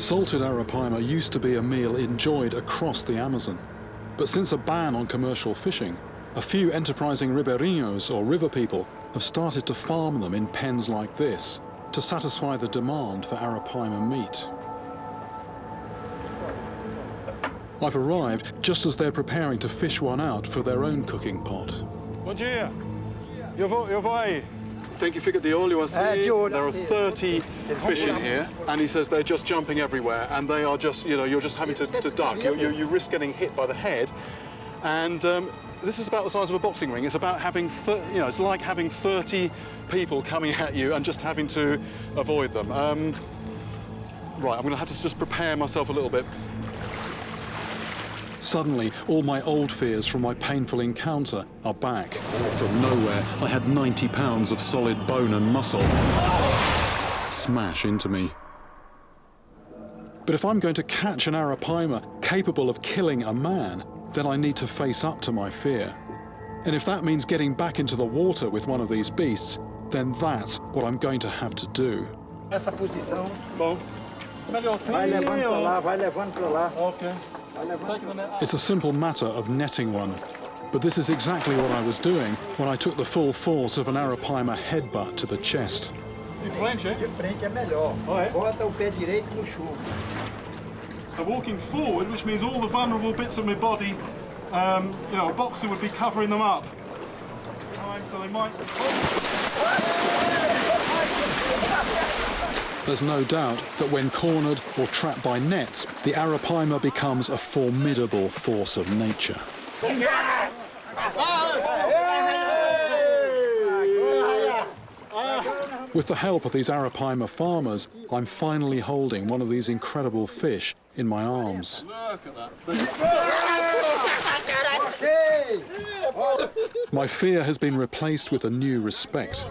Salted Arapaima used to be a meal enjoyed across the Amazon. But since a ban on commercial fishing, a few enterprising ribeirinhos, or river people, have started to farm them in pens like this to satisfy the demand for Arapaima meat. I've arrived just as they're preparing to fish one out for their own cooking pot. Bom dia! Eu vou aí. Tem que ficar de olho assim. There are 30 fish in here, and he says they're just jumping everywhere, and they are just, you know, you're just having to duck. You risk getting hit by the head, and this is about the size of a boxing ring. It's about having, you know, it's like having 30 people coming at you and just having to avoid them. Right, I'm going to have to just prepare myself a little bit. Suddenly, all my old fears from my painful encounter are back. From nowhere, I had 90 pounds of solid bone and muscle smash into me. But if I'm going to catch an Arapaima capable of killing a man, then I need to face up to my fear. And if that means getting back into the water with one of these beasts, then that's what I'm going to have to do. Essa posição. Bom, melhor assim. Vai levando para lá, vai levando para lá. Okay. It's a simple matter of netting one. But this is exactly what I was doing when I took the full force of an Arapaima headbutt to the chest. De frente, eh? De frente é melhor. Bota o pé direito no chumbo. I'm walking forward, which means all the vulnerable bits of my body, you know, a boxer would be covering them up. So they might... There's no doubt that when cornered or trapped by nets, the Arapaima becomes a formidable force of nature. With the help of these Arapaima farmers, I'm finally holding one of these incredible fish in my arms. Look at that. My fear has been replaced with a new respect.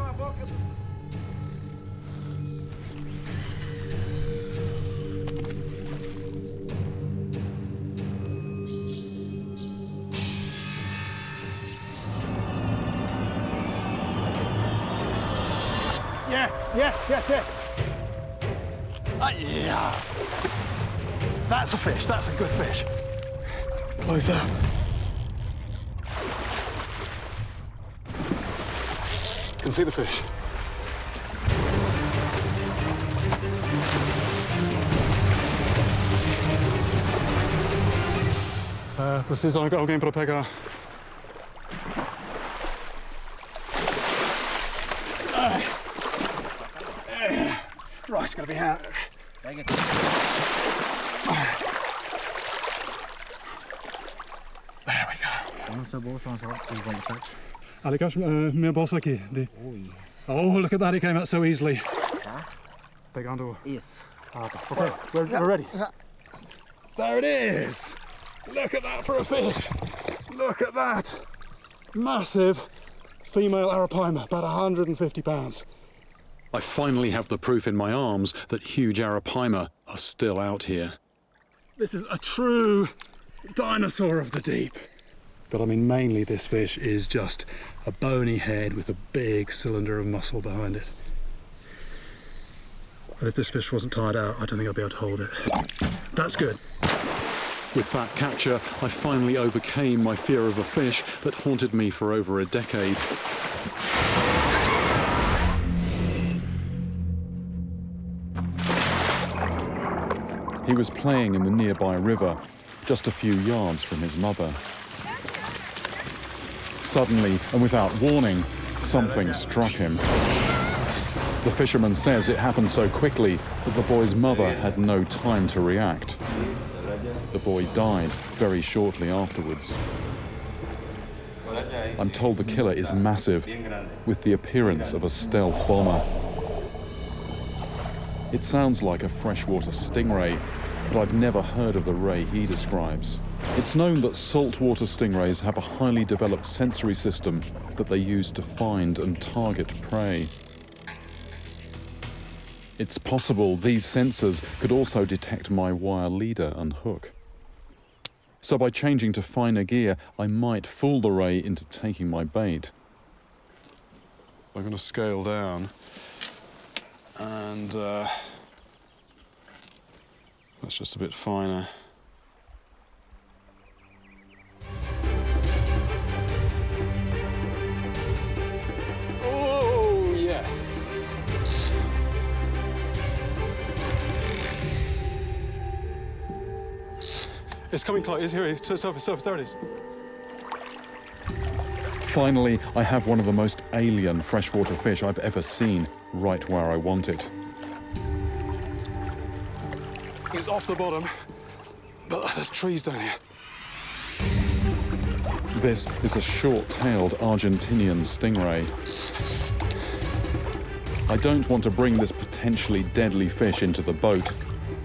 Yes. Yeah. That's a fish. That's a good fish. Close up. Can see the fish. Preciso alguém para pegar. Right, it's going to be out. There we go. Ali, catch my boss aqui. Oh, look at that, it came out so easily. Pegando. Yes. Okay, we're ready. There it is. Look at that for a fish. Look at that. Massive female Arapaima, about 150 pounds. I finally have the proof in my arms that huge Arapaima are still out here. This is a true dinosaur of the deep. But I mean, mainly this fish is just a bony head with a big cylinder of muscle behind it. And if this fish wasn't tired out, I don't think I'd be able to hold it. That's good. With that capture, I finally overcame my fear of a fish that haunted me for over a decade. He was playing in the nearby river, just a few yards from his mother. Suddenly, and without warning, something struck him. The fisherman says it happened so quickly that the boy's mother had no time to react. The boy died very shortly afterwards. I'm told the killer is massive, with the appearance of a stealth bomber. It sounds like a freshwater stingray, but I've never heard of the ray he describes. It's known that saltwater stingrays have a highly developed sensory system that they use to find and target prey. It's possible these sensors could also detect my wire leader and hook. So by changing to finer gear, I might fool the ray into taking my bait. I'm going to scale down and That's just a bit finer. Oh, yes. It's coming close. Here, to the surface, there it is. Finally, I have one of the most alien freshwater fish I've ever seen, right where I want it. It's off the bottom, but there's trees down here. This is a short-tailed Argentinian stingray. I don't want to bring this potentially deadly fish into the boat,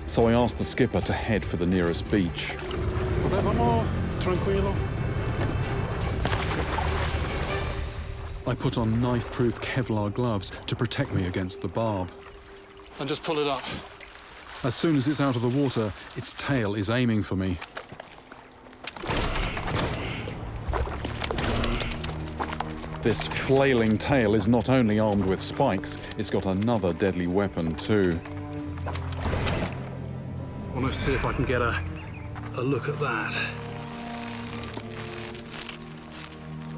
so I asked the skipper to head for the nearest beach. Você vamos tranquilo? I put on knife-proof Kevlar gloves to protect me against the barb. And just pull it up. As soon as it's out of the water, its tail is aiming for me. This flailing tail is not only armed with spikes, it's got another deadly weapon too. I want to see if I can get a look at that.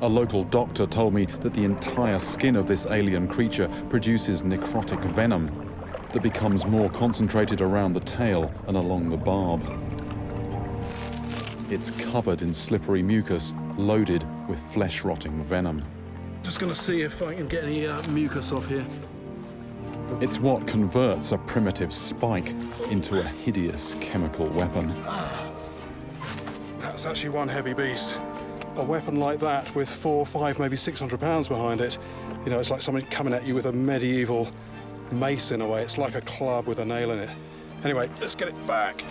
A local doctor told me that the entire skin of this alien creature produces necrotic venom that becomes more concentrated around the tail and along the barb. It's covered in slippery mucus, loaded with flesh-rotting venom. Just going to see if I can get any mucus off here. It's what converts a primitive spike into a hideous chemical weapon. That's actually one heavy beast. A weapon like that with 400, 500, maybe 600 pounds behind it. You know, it's like somebody coming at you with a medieval mace in a way. It's like a club with a nail in it. Anyway, let's get it back.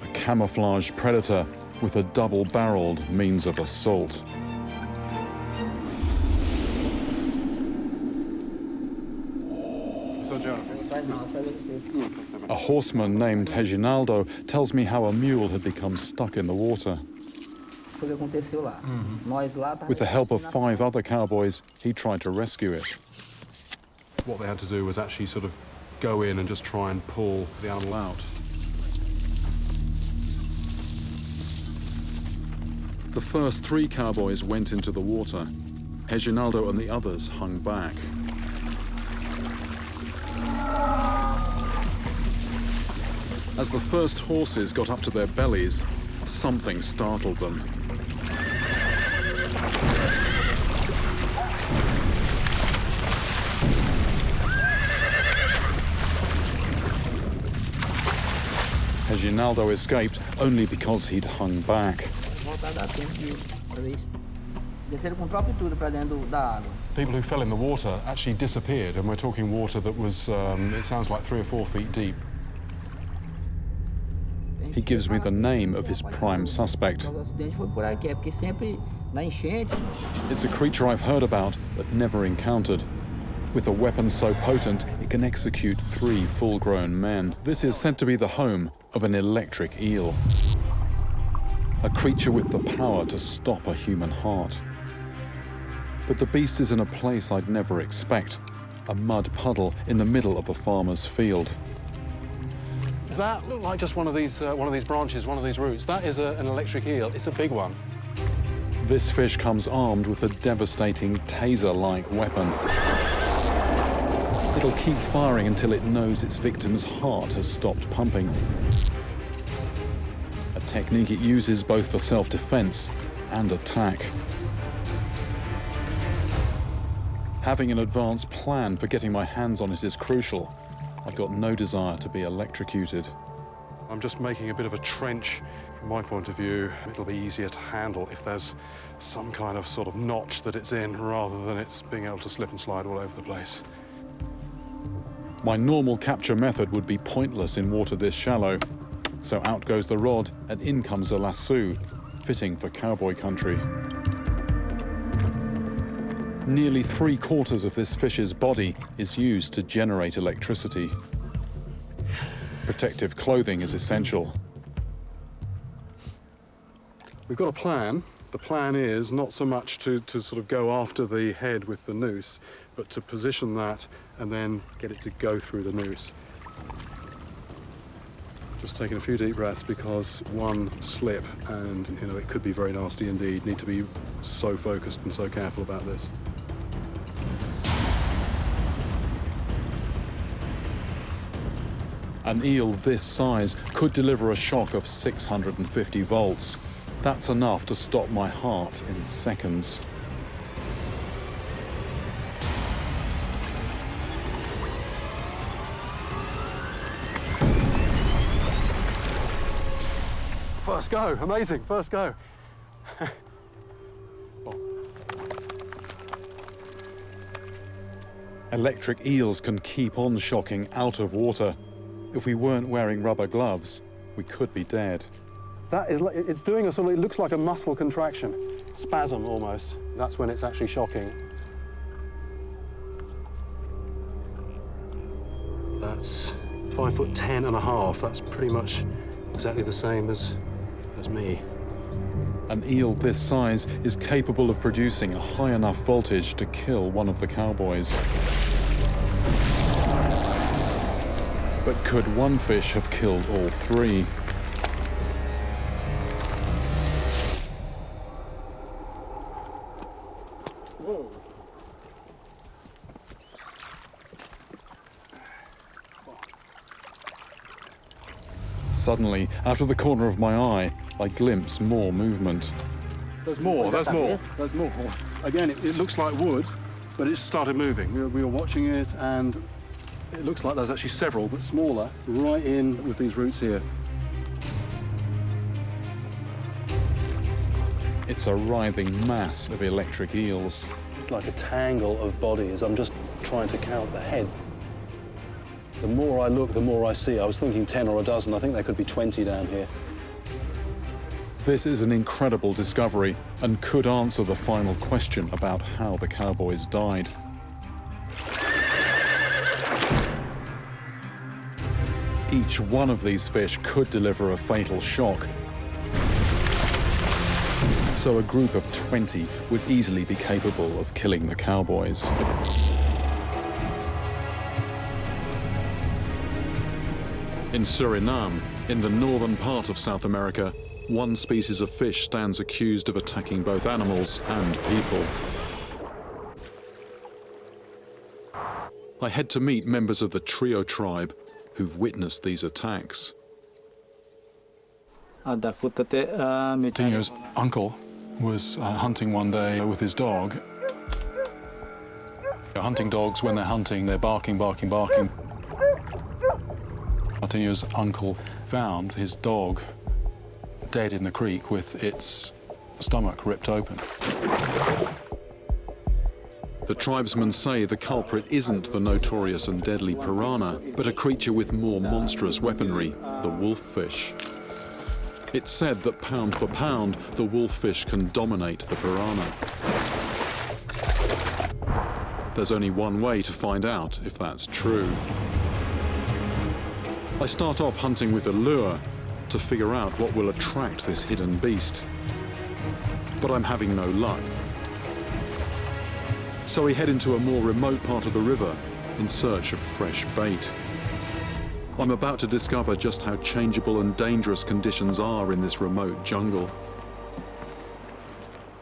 A camouflaged predator with a double-barreled means of assault. A horseman named Reginaldo tells me how a mule had become stuck in the water. With the help of 5 other cowboys, he tried to rescue it. What they had to do was actually sort of go in and just try and pull the animal out. The first 3 cowboys went into the water. Reginaldo and the others hung back. As the first horses got up to their bellies, something startled them. Reginaldo escaped only because he'd hung back. People who fell in the water actually disappeared, and we're talking water that was, it sounds like 3 or 4 feet deep. He gives me the name of his prime suspect. It's a creature I've heard about, but never encountered. With a weapon so potent, it can execute 3 full-grown men. This is said to be the home of an electric eel. A creature with the power to stop a human heart. But the beast is in a place I'd never expect. A mud puddle in the middle of a farmer's field. Does that look like just one of these branches, one of these roots? That is an electric eel. It's a big one. This fish comes armed with a devastating taser-like weapon. It'll keep firing until it knows its victim's heart has stopped pumping. A technique it uses both for self-defense and attack. Having an advanced plan for getting my hands on it is crucial. I've got no desire to be electrocuted. I'm just making a bit of a trench from my point of view. It'll be easier to handle if there's some kind of sort of notch that it's in rather than it's being able to slip and slide all over the place. My normal capture method would be pointless in water this shallow. So out goes the rod and in comes a lasso, fitting for cowboy country. Nearly 3/4 of this fish's body is used to generate electricity. Protective clothing is essential. We've got a plan. The plan is not so much to sort of go after the head with the noose, but to position that and then get it to go through the noose. Just taking a few deep breaths because one slip and, you know, it could be very nasty indeed. Need to be so focused and so careful about this. An eel this size could deliver a shock of 650 volts. That's enough to stop my heart in seconds. First go, amazing, first go. Electric eels can keep on shocking out of water. If we weren't wearing rubber gloves, we could be dead. That is, it's doing a sort of, it looks like a muscle contraction, spasm almost. That's when it's actually shocking. That's 5'10½". That's pretty much exactly the same as me. An eel this size is capable of producing a high enough voltage to kill one of the cowboys. But could one fish have killed all three? Whoa. Suddenly, out of the corner of my eye, I glimpse more movement. There's more, there's more, there's more. Again, it looks like wood, but it started moving. We were watching it, and it looks like there's actually several, but smaller, right in with these roots here. It's a writhing mass of electric eels. It's like a tangle of bodies. I'm just trying to count the heads. The more I look, the more I see. I was thinking 10 or a dozen. I think there could be 20 down here. This is an incredible discovery and could answer the final question about how the cowboys died. Each one of these fish could deliver a fatal shock. So a group of 20 would easily be capable of killing the cowboys. In Suriname, in the northern part of South America, one species of fish stands accused of attacking both animals and people. I head to meet members of the Trio tribe who've witnessed these attacks. Tino's uncle was hunting one day with his dog. Hunting dogs, when they're hunting, they're barking, barking, barking. Tino's uncle found his dog dead in the creek with its stomach ripped open. The tribesmen say the culprit isn't the notorious and deadly piranha, but a creature with more monstrous weaponry, the wolffish. It's said that pound for pound, the wolffish can dominate the piranha. There's only one way to find out if that's true. I start off hunting with a lure to figure out what will attract this hidden beast. But I'm having no luck. So we head into a more remote part of the river in search of fresh bait. I'm about to discover just how changeable and dangerous conditions are in this remote jungle.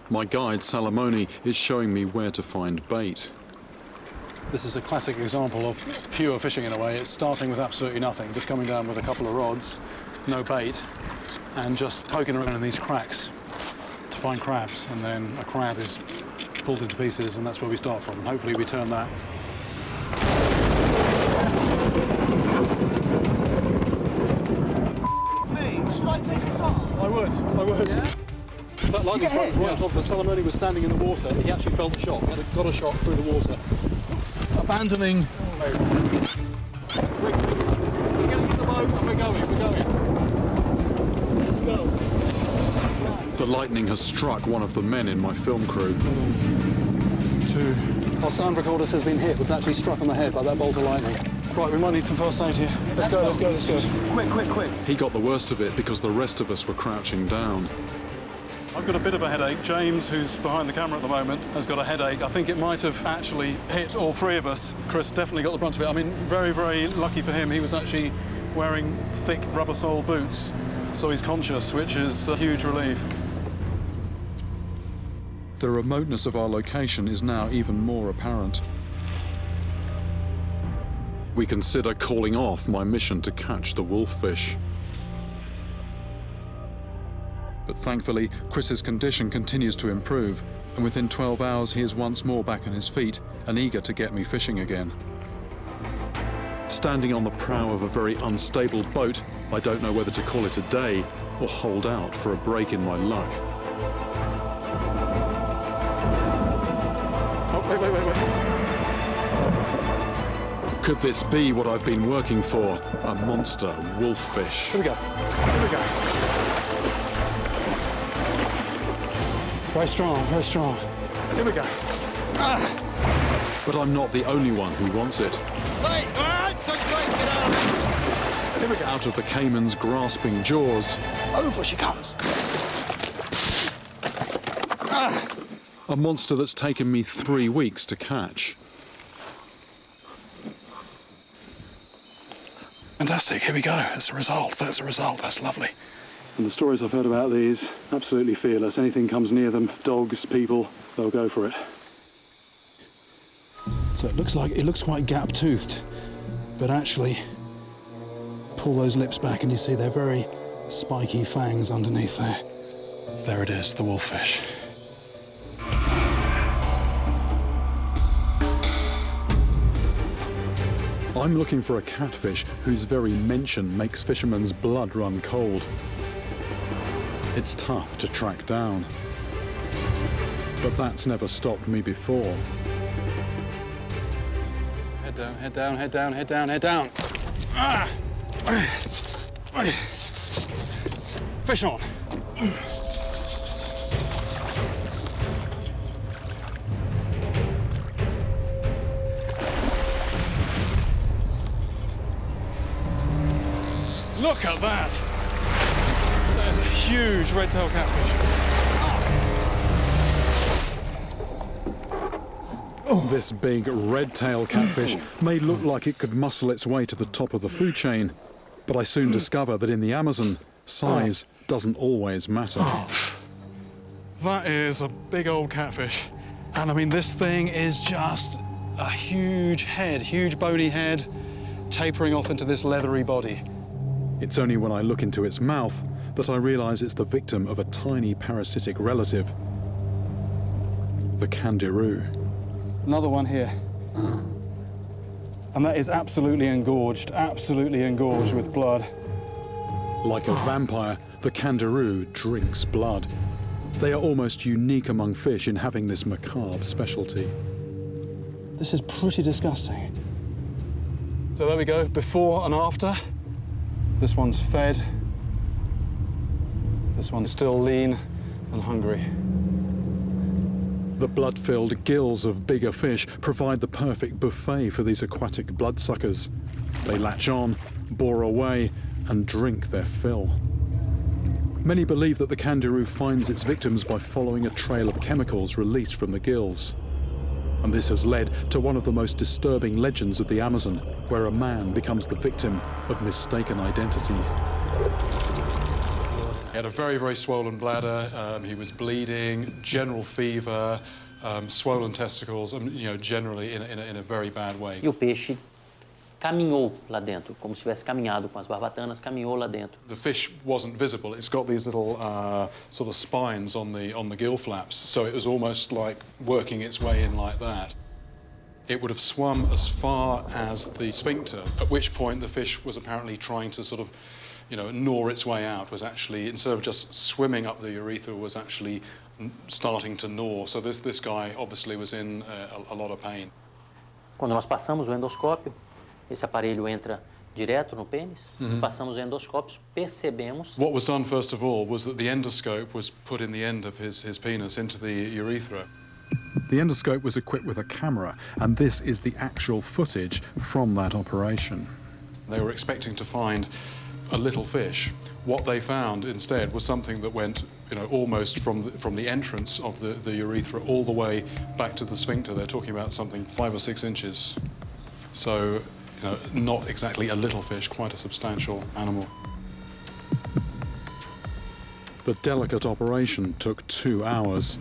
My guide, Salamoni, is showing me where to find bait. This is a classic example of pure fishing in a way. It's starting with absolutely nothing, just coming down with a couple of rods, no bait, and just poking around in these cracks to find crabs. And then a crab is pulled into pieces, and that's where we start from. And hopefully we turn that. Hey, should I take this off? I would. Yeah? That lightning strike was right on top. The Salamoni was standing in the water. He actually felt the shock. He got a shot through the water. Abandoning. We're getting in the boat and we're going. Let's go. The lightning has struck one of the men in my film crew. 2. Our sound recorder has been hit. Was actually struck on the head by that bolt of lightning. Right, we might need some first aid here. Let's go. Quick. He got the worst of it because the rest of us were crouching down. I've got a bit of a headache. James, who's behind the camera at the moment, has got a headache. I think it might have actually hit all three of us. Chris definitely got the brunt of it. I mean, very, very lucky for him. He was actually wearing thick rubber sole boots, so he's conscious, which is a huge relief. The remoteness of our location is now even more apparent. We consider calling off my mission to catch the wolffish. But thankfully, Chris's condition continues to improve, and within 12 hours he is once more back on his feet and eager to get me fishing again. Standing on the prow of a very unstable boat, I don't know whether to call it a day or hold out for a break in my luck. Oh, wait. Could this be what I've been working for? A monster wolffish. Here we go. Very strong, very strong. Here we go. But I'm not the only one who wants it. Wait, all right, get out of it. Here we go. Out of the caiman's grasping jaws, Over she comes. a monster that's taken me 3 weeks to catch. Fantastic, here we go. That's the result, that's lovely. And the stories I've heard about these, absolutely fearless. Anything comes near them, dogs, people, they'll go for it. So it looks quite gap-toothed, but actually, pull those lips back and you see they're very spiky fangs underneath there. There it is, the wolffish. I'm looking for a catfish whose very mention makes fishermen's blood run cold. It's tough to track down. But that's never stopped me before. Head down, head down, head down, head down, head down. Ah! Fish on. Look at that! There's a huge red-tailed catfish. This big red-tailed catfish may look like it could muscle its way to the top of the food chain, but I soon discover that in the Amazon, size doesn't always matter. That is a big old catfish. And I mean, this thing is just a huge head, huge bony head, tapering off into this leathery body. It's only when I look into its mouth that I realise it's the victim of a tiny parasitic relative, the kangaroo. Another one here. And that is absolutely engorged with blood. Like a vampire, the kangaroo drinks blood. They are almost unique among fish in having this macabre specialty. This is pretty disgusting. So there we go, before and after. This one's fed. This one's still lean and hungry. The blood-filled gills of bigger fish provide the perfect buffet for these aquatic bloodsuckers. They latch on, bore away, and drink their fill. Many believe that the kangaroo finds its victims by following a trail of chemicals released from the gills. And this has led to one of the most disturbing legends of the Amazon, where a man becomes the victim of mistaken identity. He had a very, very swollen bladder. He was bleeding, general fever, swollen testicles, generally in a very bad way. E o peixe caminhou lá dentro, como se tivesse caminhado com as barbatanas, caminhou lá dentro. The fish wasn't visible. It's got these little sort of spines on the gill flaps, so it was almost like working its way in like that. It would have swum as far as the sphincter, at which point the fish was apparently trying to sort of, gnaw its way out, was actually, instead of just swimming up the urethra, was actually starting to gnaw. So this guy obviously was in a lot of pain. Quando nós passamos o endoscópio, esse aparelho entra direto no pênis, passamos o endoscópio, percebemos... What was done first of all was that the endoscope was put in the end of his penis into the urethra. The endoscope was equipped with a camera, and this is the actual footage from that operation. They were expecting to find a little fish. What they found instead was something that went, almost from the entrance of the urethra all the way back to the sphincter. They're talking about something 5 or 6 inches. So You know, not exactly a little fish, quite a substantial animal. The delicate operation took 2 hours.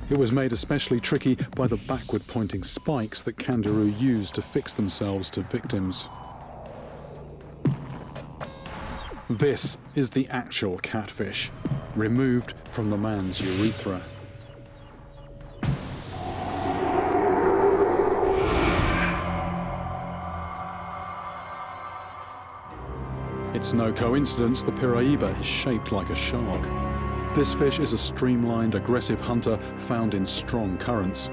It was made especially tricky by the backward-pointing spikes that kangaroo use to fix themselves to victims. This is the actual catfish, removed from the man's urethra. It's no coincidence the Paraiba is shaped like a shark. This fish is a streamlined, aggressive hunter found in strong currents.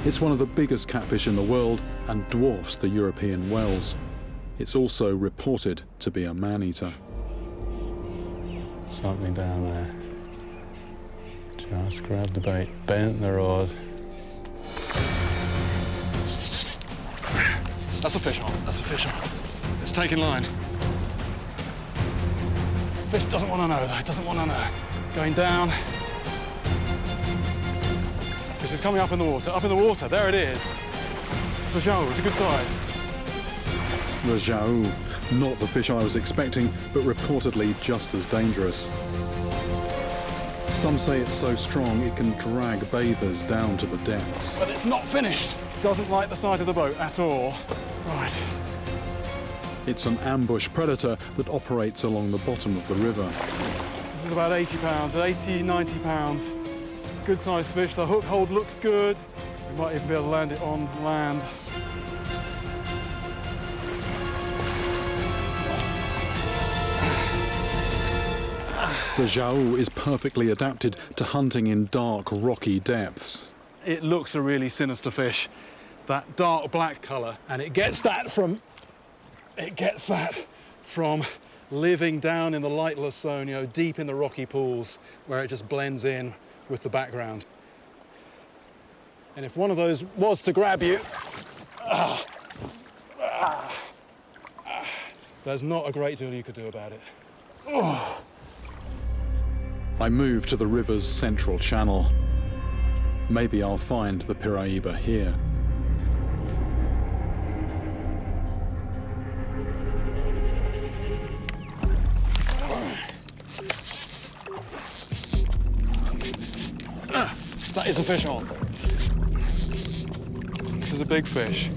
It's one of the biggest catfish in the world and dwarfs the European whales. It's also reported to be a man-eater. Something down there. Just grab the bait, bent the rod. That's a fish on, that's a fish on. It's taking line. Fish doesn't want to know though, it doesn't want to know. Going down. Fish is coming up in the water, there it is. It's a jowl, it's a good size. The Jau, not the fish I was expecting, but reportedly just as dangerous. Some say it's so strong it can drag bathers down to the depths. But it's not finished. Doesn't like the side of the boat at all. Right. It's an ambush predator that operates along the bottom of the river. This is about 80 pounds, 80, 90 pounds. It's a good sized fish. The hook hold looks good. We might even be able to land it on land. The Jau is perfectly adapted to hunting in dark, rocky depths. It looks a really sinister fish. That dark black colour, and it gets that from living down in the lightless zone, you know, deep in the rocky pools, where it just blends in with the background. And if one of those was to grab you, there's not a great deal you could do about it. I move to the river's central channel. Maybe I'll find the Paraiba here. That is a fish on. This is a big fish.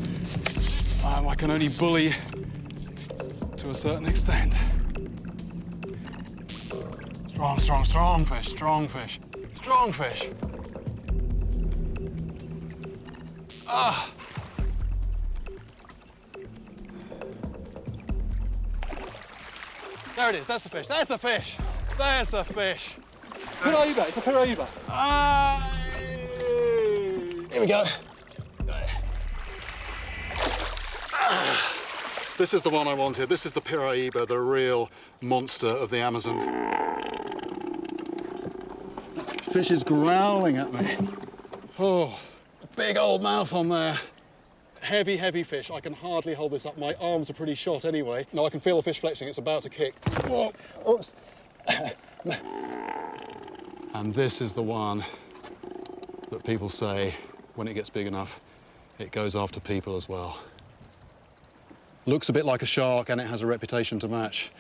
I can only bully to a certain extent. Strong, strong, strong fish, strong fish, strong fish. Ah! There it is, that's the fish, there's the fish, there's the fish. Paraiba, it's a Paraiba. Ah! Here we go. This is the one I wanted. This is the Paraiba, the real monster of the Amazon. Fish is growling at me. Oh, a big old mouth on there. Heavy, heavy fish. I can hardly hold this up. My arms are pretty shot anyway. No, I can feel the fish flexing. It's about to kick. Whoa. Oops. And this is the one that people say, when it gets big enough, it goes after people as well. Looks a bit like a shark, and it has a reputation to match.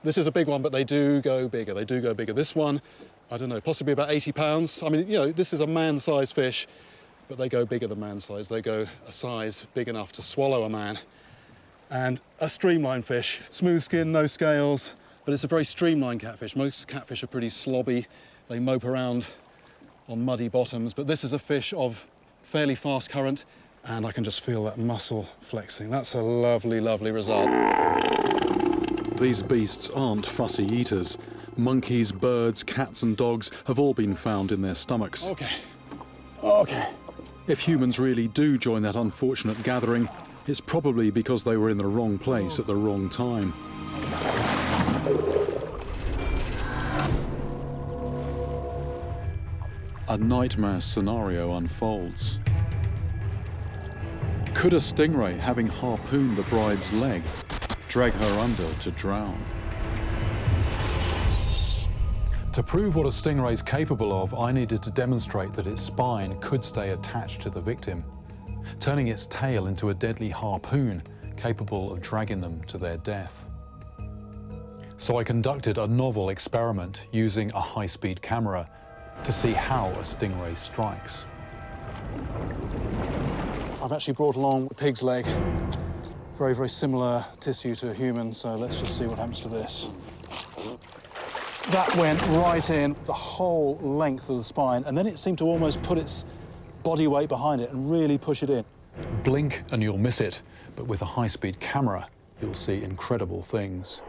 This is a big one, but they do go bigger. They do go bigger. This one, I don't know, possibly about 80 pounds. I mean, you know, this is a man-sized fish, but they go bigger than man-sized. They go a size big enough to swallow a man. And a streamlined fish, smooth skin, no scales, but it's a very streamlined catfish. Most catfish are pretty slobby. They mope around on muddy bottoms, but this is a fish of fairly fast current, and I can just feel that muscle flexing. That's a lovely, lovely result. These beasts aren't fussy eaters. Monkeys, birds, cats and dogs have all been found in their stomachs. Okay, okay. If humans really do join that unfortunate gathering, it's probably because they were in the wrong place at the wrong time. A nightmare scenario unfolds. Could a stingray, having harpooned the bride's leg, drag her under to drown? To prove what a stingray is capable of, I needed to demonstrate that its spine could stay attached to the victim. turning its tail into a deadly harpoon capable of dragging them to their death. So I conducted a novel experiment using a high-speed camera to see how a stingray strikes. I've actually brought along a pig's leg. Very, very similar tissue to a human, so let's just see what happens to this. That went right in the whole length of the spine, and then it seemed to almost put its body weight behind it and really push it in. Blink and you'll miss it, but with a high-speed camera, you'll see incredible things.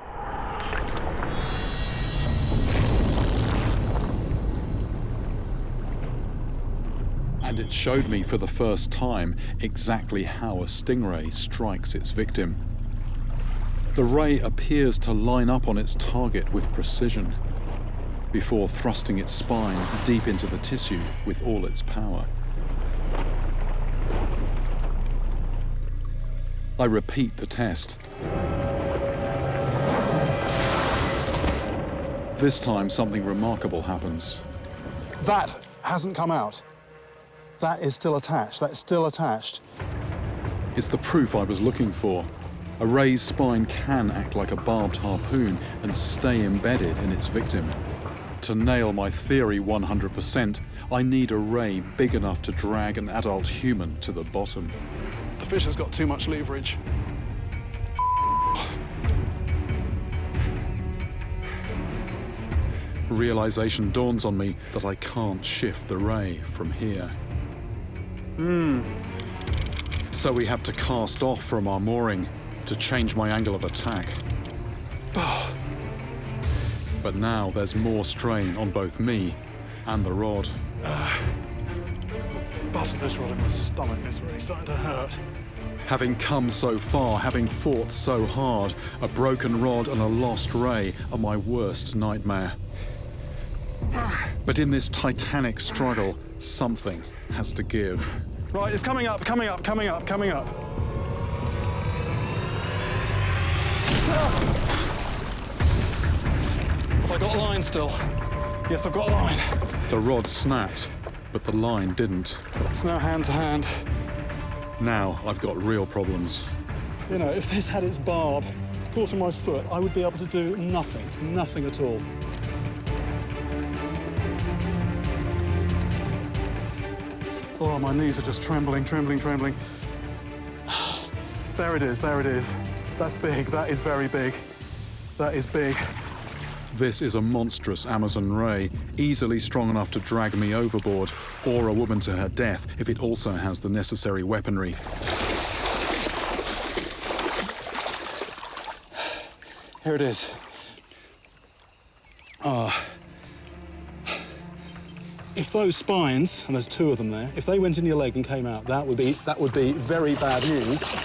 And it showed me for the first time exactly how a stingray strikes its victim. The ray appears to line up on its target with precision before thrusting its spine deep into the tissue with all its power. I repeat the test. This time, something remarkable happens. That hasn't come out. That is still attached. That is still attached. It's the proof I was looking for. A ray's spine can act like a barbed harpoon and stay embedded in its victim. To nail my theory 100%, I need a ray big enough to drag an adult human to the bottom. The fish has got too much leverage. Realization dawns on me that I can't shift the ray from here. So we have to cast off from our mooring to change my angle of attack. But now there's more strain on both me and the rod. Butt of this rod in my stomach is really starting to hurt. Having come so far, having fought so hard, a broken rod and a lost ray are my worst nightmare. But in this titanic struggle, something has to give. Right, it's coming up, coming up, coming up, coming up. Have I got a line still? Yes, I've got a line. The rod snapped, but the line didn't. It's now hand to hand. Now I've got real problems. You know, if this had its barb caught on my foot, I would be able to do nothing, nothing at all. Oh, my knees are just trembling, trembling, trembling. There it is, there it is. That's big, that is very big. That is big. This is a monstrous Amazon ray, easily strong enough to drag me overboard or a woman to her death if it also has the necessary weaponry. Here it is. If those spines, and there's two of them there, if they went in your leg and came out, that would be very bad news.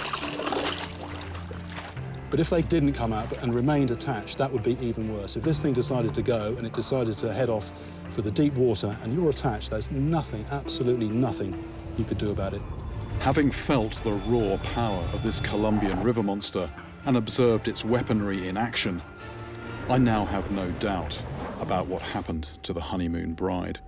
But if they didn't come out and remained attached, that would be even worse. If this thing decided to go and it decided to head off for the deep water and you're attached, there's nothing, absolutely nothing you could do about it. Having felt the raw power of this Colombian river monster and observed its weaponry in action, I now have no doubt about what happened to the honeymoon bride.